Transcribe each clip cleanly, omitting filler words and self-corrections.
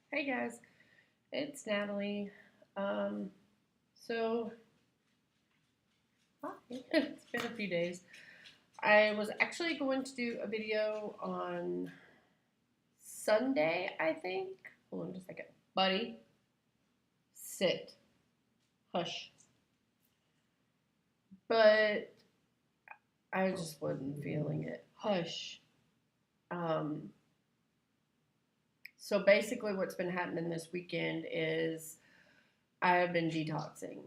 Hey guys, it's Natalie. Um, so, Hi. It's been a few days. I was actually going to do a video on Sunday, I think. Hold on just a second. Buddy, sit. Hush. But I just wasn't feeling it. Hush. Um, so basically, what's been happening this weekend is I have been detoxing.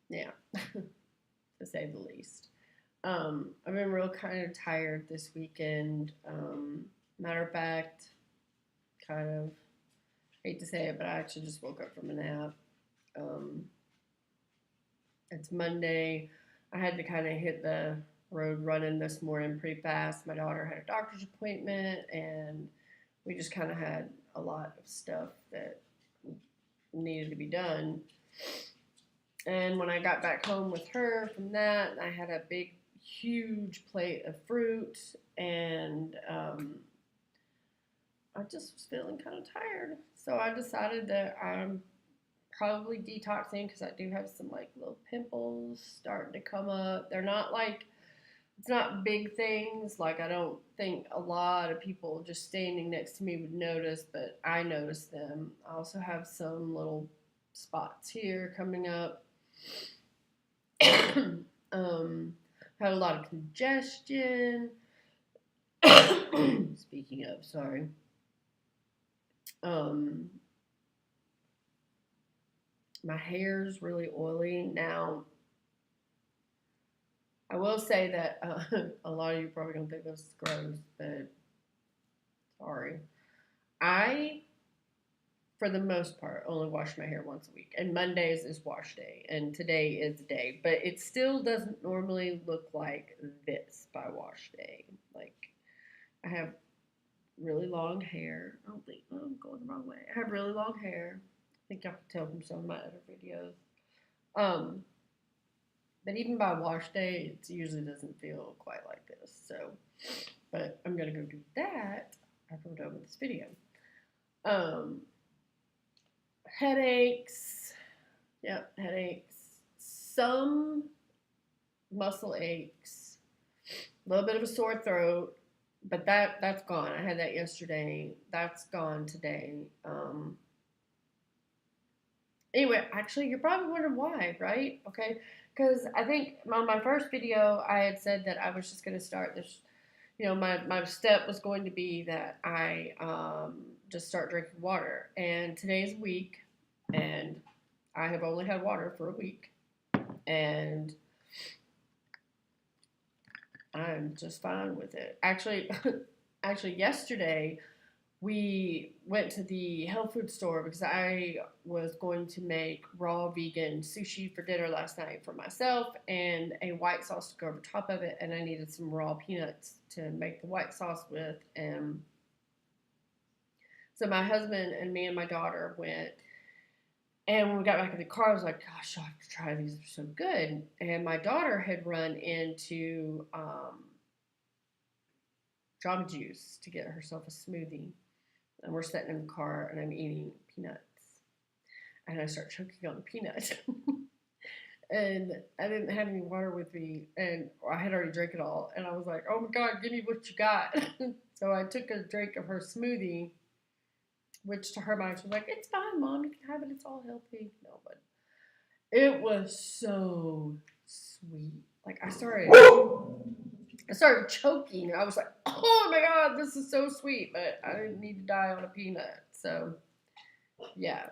Yeah, to say the least. I've been real kind of tired this weekend. Matter of fact, kind of hate to say it, but I actually just woke up from a nap. Um, it's Monday. I had to kind of hit the road running this morning pretty fast. My daughter had a doctor's appointment, and we just kind of had a lot of stuff that needed to be done. And when I got back home with her from that, I had a big, huge plate of fruit, and I just was feeling kind of tired. So I decided that I'm probably detoxing because I do have some like little pimples starting to come up. They're not like, it's not big things. Like, I don't think a lot of people just standing next to me would notice, but I noticed them. I also have some little spots here coming up. Had a lot of congestion. Speaking of, sorry. Um, my hair's really oily now. I will say that a lot of you probably gonna think this is gross, but sorry. I, for the most part, only wash my hair once a week, and Mondays is wash day, and today is the day. But it still doesn't normally look like this by wash day. Like, I have really long hair. I don't think I'm going the wrong way. I have really long hair. I think y'all can tell from some of my other videos. Um, but even by wash day, it usually doesn't feel quite like this. So, but I'm gonna go do that after we're done with this video. Um, Headaches. Yep, headaches. Some muscle aches. A little bit of a sore throat, but that's gone. I had that yesterday. That's gone today. Anyway, actually, you're probably wondering why, right? Okay, because I think on my first video, I had said that I was just going to start this. My step was going to be that I just start drinking water. And today's a week, and I have only had water for a week, and I'm just fine with it. Actually, actually, yesterday we went to the health food store because I was going to make raw vegan sushi for dinner last night for myself and a white sauce to go over top of it, and I needed some raw peanuts to make the white sauce with. And so my husband and me and my daughter went, and when we got back in the car, I was like, gosh, I have to try these. They're so good. And my daughter had run into Jamba Juice to get herself a smoothie. And we're sitting in the car, and I'm eating peanuts. And I start choking on the peanuts. And I didn't have any water with me, and I had already drank it all. And I was like, oh my God, give me what you got. So I took a drink of her smoothie, which to her mind, she was like, it's fine, Mom, you can have it, it's all healthy. No, but it was so sweet. Like, I started choking. I was like, oh my God, this is so sweet, but I didn't need to die on a peanut. So, yeah.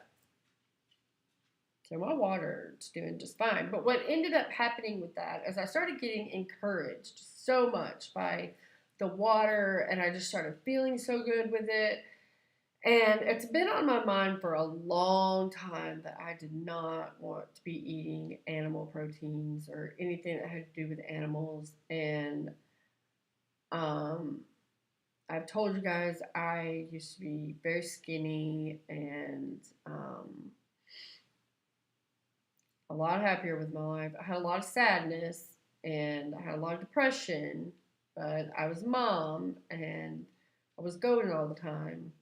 So my water's doing just fine. But what ended up happening with that is I started getting encouraged so much by the water, and I just started feeling so good with it. And it's been on my mind for a long time that I did not want to be eating animal proteins or anything that had to do with animals. And um, I've told you guys I used to be very skinny and a lot happier with my life. I had a lot of sadness and I had a lot of depression, but I was a mom and I was going all the time.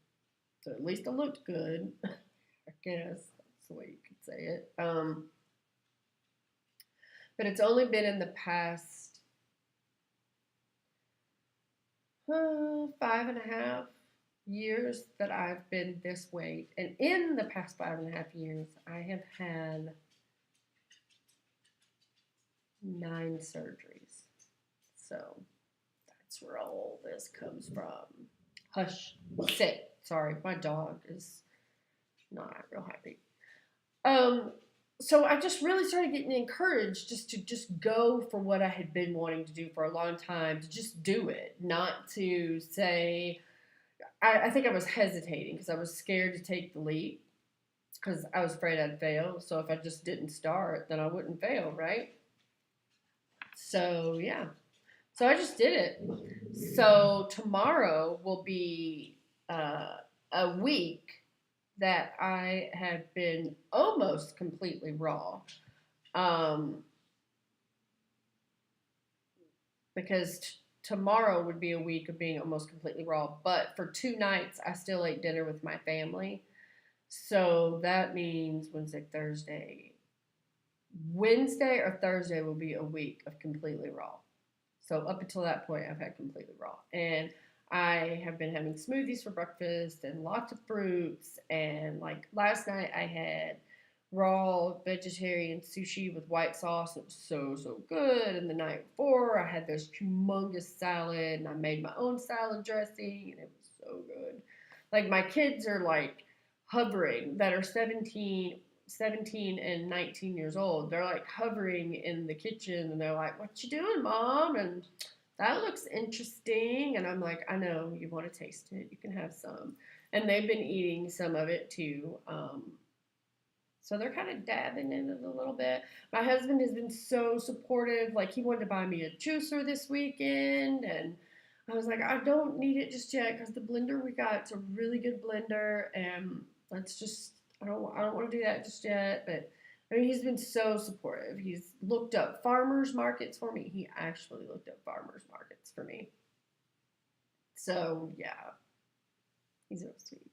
So at least I looked good. I guess that's the way you could say it. But it's only been in the past 5.5 years that I've been this weight. And in the past 5.5 years, I have had 9 surgeries. So that's where all this comes from. Hush, sit. Sorry, my dog is not real happy. Um, so I just really started getting encouraged just go for what I had been wanting to do for a long time, to just do it, not to say. I think I was hesitating because I was scared to take the leap because I was afraid I'd fail. So if I just didn't start, then I wouldn't fail, right? So yeah, so I just did it. So tomorrow will be a week that I have been almost completely raw. Um, because tomorrow would be a week of being almost completely raw. But for 2 nights, I still ate dinner with my family. So that means Wednesday or Thursday will be a week of completely raw. So up until that point, I've had completely raw. And I have been having smoothies for breakfast and lots of fruits. And like last night, I had raw vegetarian sushi with white sauce. It was so, so good. And the night before, I had this humongous salad and I made my own salad dressing and it was so good. Like my kids are like hovering that are 17 and 19 years old. They're like hovering in the kitchen and they're like, "What you doing, Mom?" And that looks interesting. And I'm like, "I know, you want to taste it. You can have some." And they've been eating some of it too. So they're kind of dabbing in it a little bit. My husband has been so supportive. Like he wanted to buy me a juicer this weekend, and I was like, I don't need it just yet because the blender we got, it's a really good blender, and let's just I don't want to do that just yet. But I mean, he's been so supportive. He's looked up farmers markets for me. He actually looked up farmers markets for me. So yeah, he's real sweet.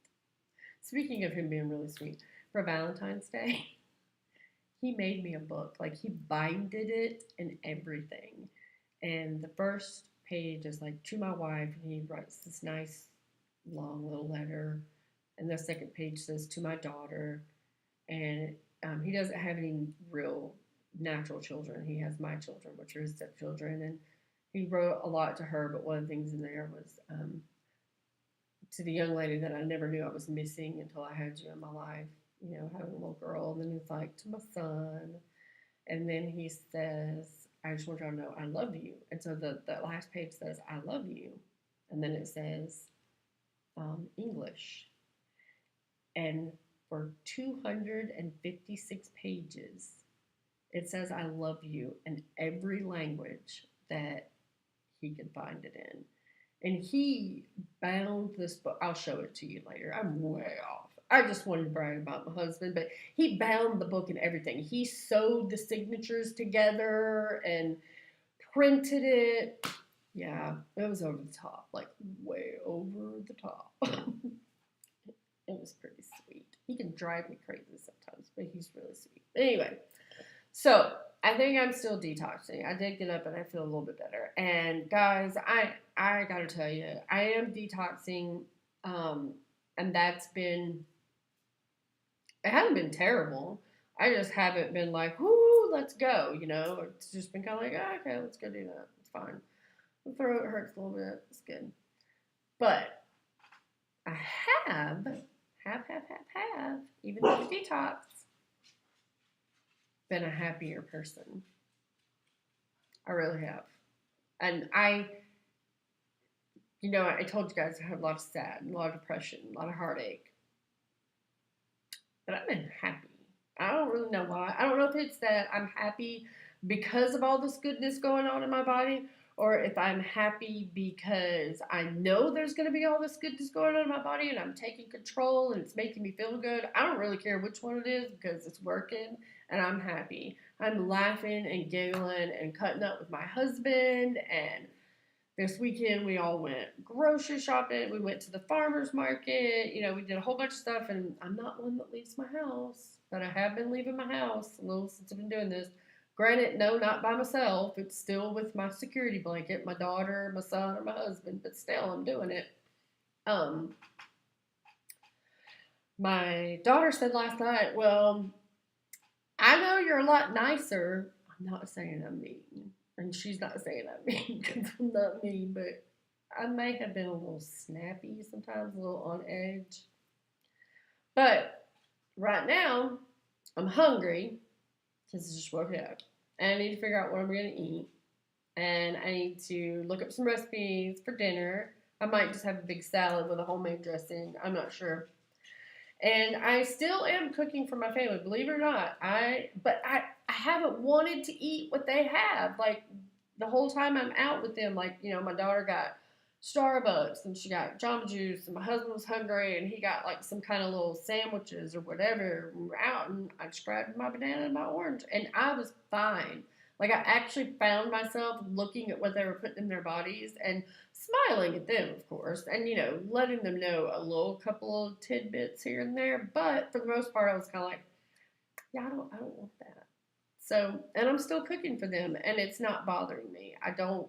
Speaking of him being really sweet, for Valentine's Day, he made me a book. Like he binded it and everything. And the first page is like to my wife, and he writes this nice long little letter. And the second page says to my daughter. And he doesn't have any real natural children. He has my children, which are his stepchildren. And he wrote a lot to her, but one of the things in there was to the young lady that I never knew I was missing until I had you in my life, having a little girl. And then he's like, to my son. And then he says, I just want y'all to know I love you. And so the last page says, I love you. And then it says English. And for 256 pages, it says I love you in every language that he could find it in. And he bound this book. I'll show it to you later. I'm way off. I just wanted to brag about my husband, but he bound the book and everything. He sewed the signatures together and printed it. Yeah, it was over the top, like way over the top. It was pretty sweet. He can drive me crazy sometimes, but he's really sweet. Anyway, so I think I'm still detoxing. I did get up and I feel a little bit better. And guys, I gotta tell you, I am detoxing, and it hasn't been terrible. I just haven't been like, whoo, let's go. It's just been kind of like, oh, okay, let's go do that. It's fine. The throat hurts a little bit. It's good. But I have, even though the detox, been a happier person. I really have. And I told you guys I had a lot of sad, a lot of depression, a lot of heartache. But I've been happy. I don't really know why. I don't know if it's that I'm happy because of all this goodness going on in my body, or if I'm happy because I know there's going to be all this goodness going on in my body and I'm taking control and it's making me feel good. I don't really care which one it is because it's working and I'm happy. I'm laughing and giggling and cutting up with my husband, and this weekend we all went grocery shopping. We went to the farmer's market. We did a whole bunch of stuff. And I'm not one that leaves my house, but I have been leaving my house a little since I've been doing this. Granted, no, not by myself. It's still with my security blanket, my daughter, my son, or my husband, but still I'm doing it. Um, my daughter said last night, well, I know you're a lot nicer. I'm not saying I'm mean. And she's not saying I'm mean because I'm not mean, but I may have been a little snappy sometimes, a little on edge. But right now, I'm hungry because I just woke up. And I need to figure out what I'm going to eat. And I need to look up some recipes for dinner. I might just have a big salad with a homemade dressing. I'm not sure. And I still am cooking for my family, believe it or not. But I haven't wanted to eat what they have. Like the whole time I'm out with them, like, my daughter got Starbucks and she got Jamba Juice and my husband was hungry and he got like some kind of little sandwiches or whatever. We were out and I just grabbed my banana and my orange and I was fine. Like I actually found myself looking at what they were putting in their bodies and smiling at them, of course, and letting them know a little couple of tidbits here and there. But for the most part, I was kind of like, yeah, I don't want that. So, and I'm still cooking for them, and it's not bothering me. I don't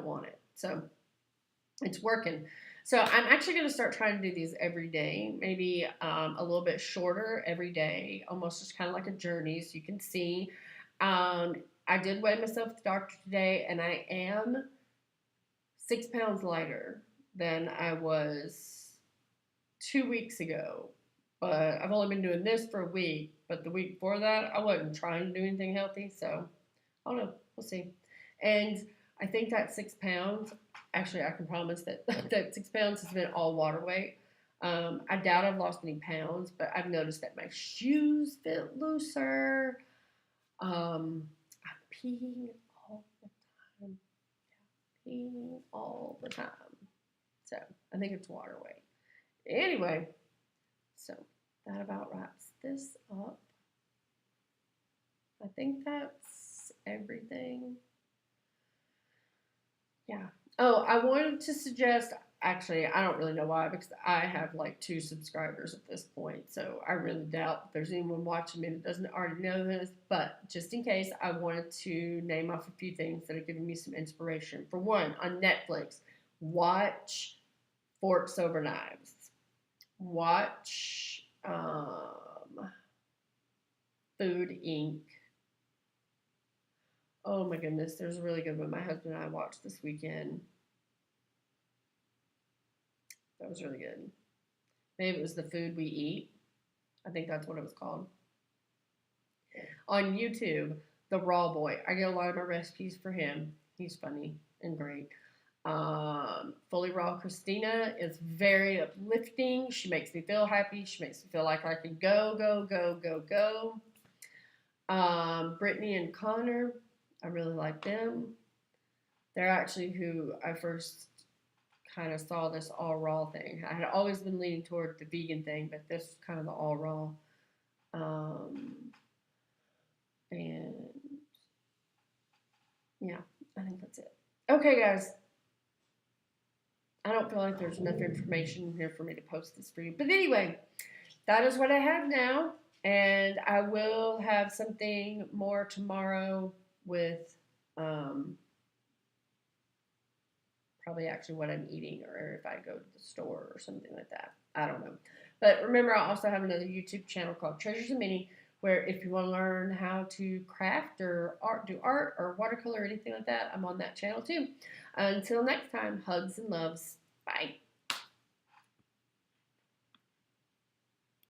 want it. So, it's working. So I'm actually going to start trying to do these every day, maybe a little bit shorter every day, almost just kind of like a journey, so you can see. I did weigh myself at the doctor today, and I am 6 pounds lighter than I was 2 weeks ago. But I've only been doing this for a week. But the week before that, I wasn't trying to do anything healthy. So, I don't know. We'll see. And I think that 6 pounds, actually, I can promise that that 6 pounds has been all water weight. I doubt I've lost any pounds, but I've noticed that my shoes fit looser. I'm peeing all the time. Peeing all the time. So, I think it's water weight. Anyway, so that about wraps this up. I think that's everything. Yeah. Oh, I wanted to suggest, actually, I don't really know why, because I have like 2 subscribers at this point. So I really doubt there's anyone watching me that doesn't already know this. But just in case, I wanted to name off a few things that are giving me some inspiration. For one, on Netflix, watch Forks Over Knives. Watch Food Inc. Oh my goodness, there's a really good one my husband and I watched this weekend. That was really good. Maybe it was The Food We Eat. I think that's what it was called. On YouTube, The Raw Boy. I get a lot of my recipes for him. He's funny and great. Fully Raw Christina is very uplifting. She makes me feel happy. She makes me feel like I can go, go, go, go, go. Brittany and Connor, I really like them. They're actually who I first kind of saw this all raw thing. I had always been leaning toward the vegan thing, but this is kind of the all raw. And yeah, I think that's it. Okay, guys. I don't feel like there's enough information here for me to post this for you. But anyway, that is what I have now. And I will have something more tomorrow with probably actually what I'm eating or if I go to the store or something like that. I don't know. But remember, I also have another YouTube channel called Treasures of Minnie, where if you want to learn how to craft or do art or watercolor or anything like that, I'm on that channel too. Until next time, hugs and loves. Bye.